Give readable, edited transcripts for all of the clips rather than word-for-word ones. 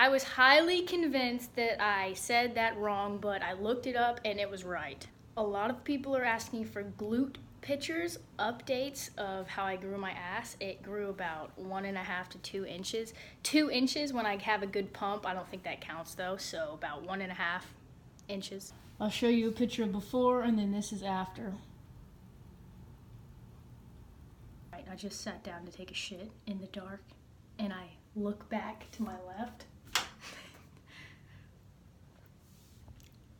I was highly convinced that I said that wrong, but I looked it up and it was right. A lot of people are asking for glute pictures, updates of how I grew my ass. It grew about 1.5 to 2 inches. 2 inches when I have a good pump. I don't think that counts though, so about 1.5 inches. I'll show you a picture of before and then this is after. Right, I just sat down to take a shit in the dark and I look back to my left.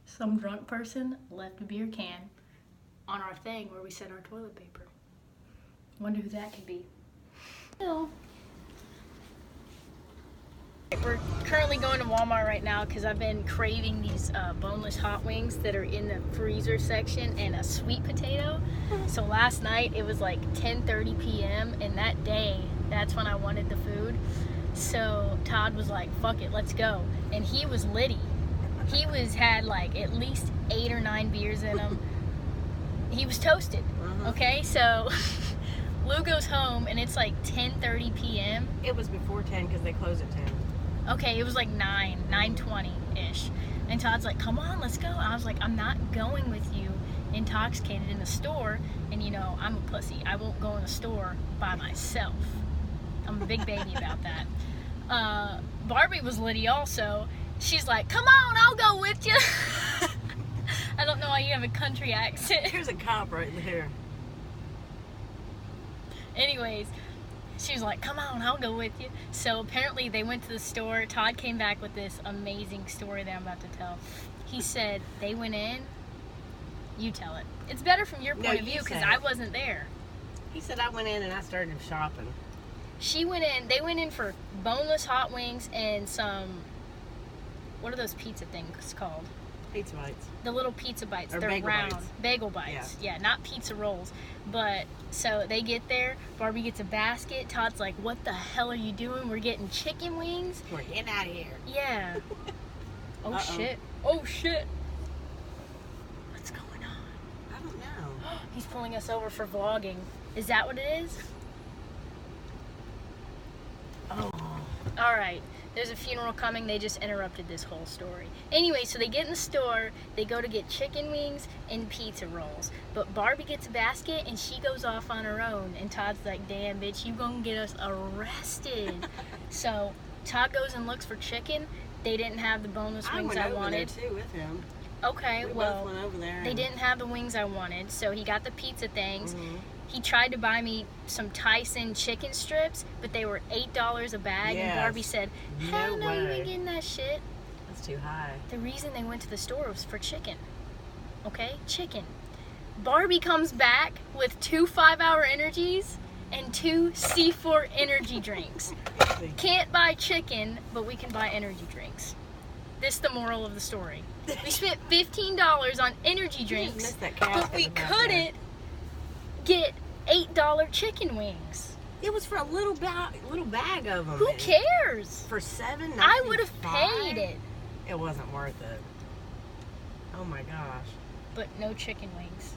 Some drunk person left a beer can on our thing where we set our toilet paper. Wonder who that could be. No. We're currently going to Walmart right now because I've been craving these boneless hot wings that are in the freezer section and a sweet potato. So last night it was like 10:30 p.m. and that day, that's when I wanted the food. So Todd was like, fuck it, let's go. And he was litty. He had like at least 8 or 9 beers in him. He was toasted, okay? So Lou goes home and it's like 10:30 p.m. It was before 10 because they close at 10. Okay, it was like 9:20-ish. And Todd's like, come on, let's go. And I was like, I'm not going with you intoxicated in the store. And you know, I'm a pussy. I won't go in the store by myself. I'm a big baby about that. Barbie was litty also. She's like, come on, I'll go with you. I don't know why you have a country accent. Here's a cop right there. Anyways, she was like, come on, I'll go with you. So apparently they went to the store. Todd came back with this amazing story that I'm about to tell. He said they went in. You tell it. It's better from your point of view because I wasn't there. He said I went in and I started shopping. They went in for boneless hot wings and some, what are those pizza things called? Pizza bites. The little pizza bites. Or they're bagel round. bites. Bagel bites. Yeah, not pizza rolls. But, so they get there. Barbie gets a basket. Todd's like, what the hell are you doing? We're getting chicken wings. We're getting out of here. Yeah. Oh, shit. Oh, shit. What's going on? I don't know. He's pulling us over for vlogging. Is that what it is? Oh. All right. There's a funeral coming. They just interrupted this whole story. Anyway, so they get in the store. They go to get chicken wings and pizza rolls. But Barbie gets a basket and she goes off on her own. And Todd's like, damn, bitch, you gonna get us arrested. So Todd goes and looks for chicken. They didn't have the boneless wings I wanted. I went over there too with him. Okay, we well, both went over there they didn't have the wings I wanted. So he got the pizza things. He tried to buy me some Tyson chicken strips, but they were $8 a bag, and Barbie said, hell no, you ain't getting that shit. That's too high. The reason they went to the store was for chicken. Okay? Chicken. Barbie comes back with 2 5-hour energies and 2 C4 energy drinks. Can't buy chicken, but we can buy energy drinks. This is the moral of the story. We spent $15 on energy drinks, but we couldn't get $8 chicken wings. It was for a little bag of them. Who cares? For $7.95. I would have paid it. It wasn't worth it. Oh my gosh. But no chicken wings.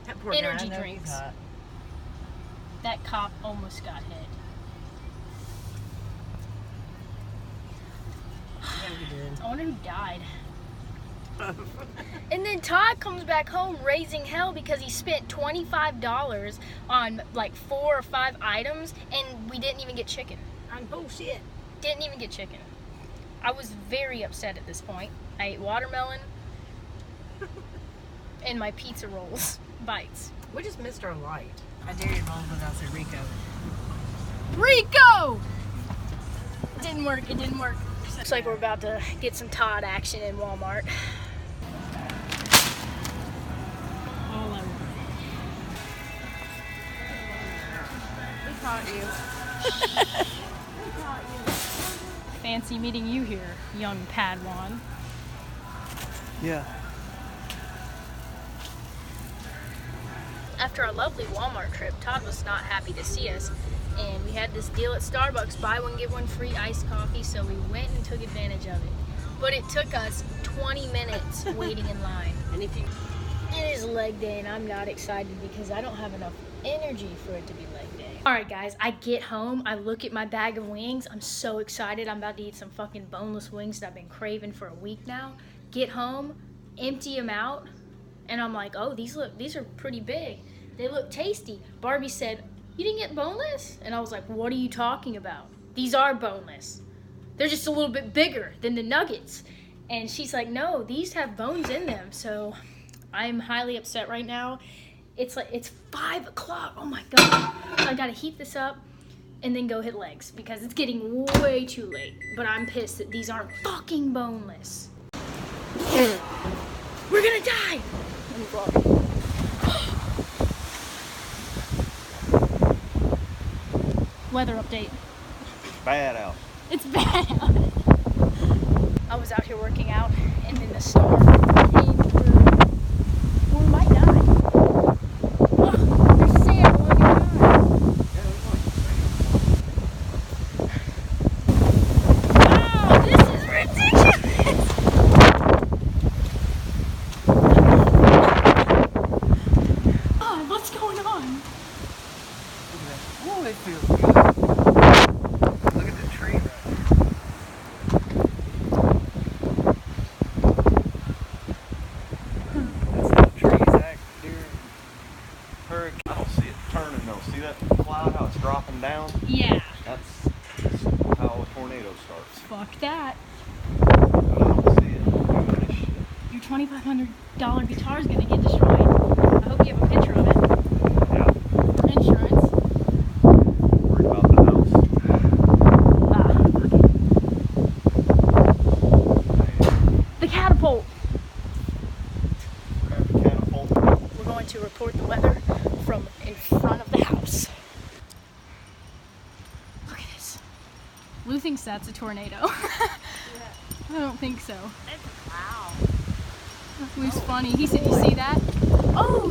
That poor Energy guy, drinks. That cop almost got hit. Yeah, he did. I wonder who died. And then Todd comes back home raising hell because he spent $25 on like 4 or 5 items and we didn't even get chicken. On bullshit. Didn't even get chicken. I was very upset at this point. I ate watermelon and my pizza rolls bites. We just missed our light. I dare you to roll without saying Rico. Rico! It didn't work. It didn't work. Looks like we're about to get some Todd action in Walmart. All over. We caught you. Fancy meeting you here, young Padawan. Yeah. After our lovely Walmart trip, Todd was not happy to see us, and we had this deal at Starbucks, buy one, get one free iced coffee, so we went and took advantage of it. But it took us 20 minutes waiting in line. And if you... It is leg day and I'm not excited because I don't have enough energy for it to be leg day. Alright guys, I get home, I look at my bag of wings, I'm so excited, I'm about to eat some fucking boneless wings that I've been craving for a week now. Get home, empty them out, and I'm like, oh, these are pretty big. They look tasty. Barbie said, you didn't get boneless? And I was like, what are you talking about? These are boneless. They're just a little bit bigger than the nuggets. And she's like, no, these have bones in them. So I'm highly upset right now. It's 5 o'clock. Oh my God. I gotta heat this up and then go hit legs because it's getting way too late. But I'm pissed that these aren't fucking boneless. We're gonna die. Let me vlog. Weather update. It's bad out. It's bad out. I was out here working out and then the storm came through. We might die. Oh, there's sand along your line. Wow, this is ridiculous. Oh, what's going on? Oh, it feels good. Look at the tree right there. That's how trees act during hurricane. I don't see it turning though. See that cloud, how it's dropping down? Yeah. That's how a tornado starts. Fuck that. But I don't see it doing this shit. Your $2,500 guitar is gonna get destroyed. I hope you have a picture of it. Yeah. Insurance. Worried about the house. The catapult. Grab the catapult. We're going to report the weather from in front of the house. Look at this. Lou thinks that's a tornado. I don't think so. Wow. Lou's funny. He said, you see that? Oh,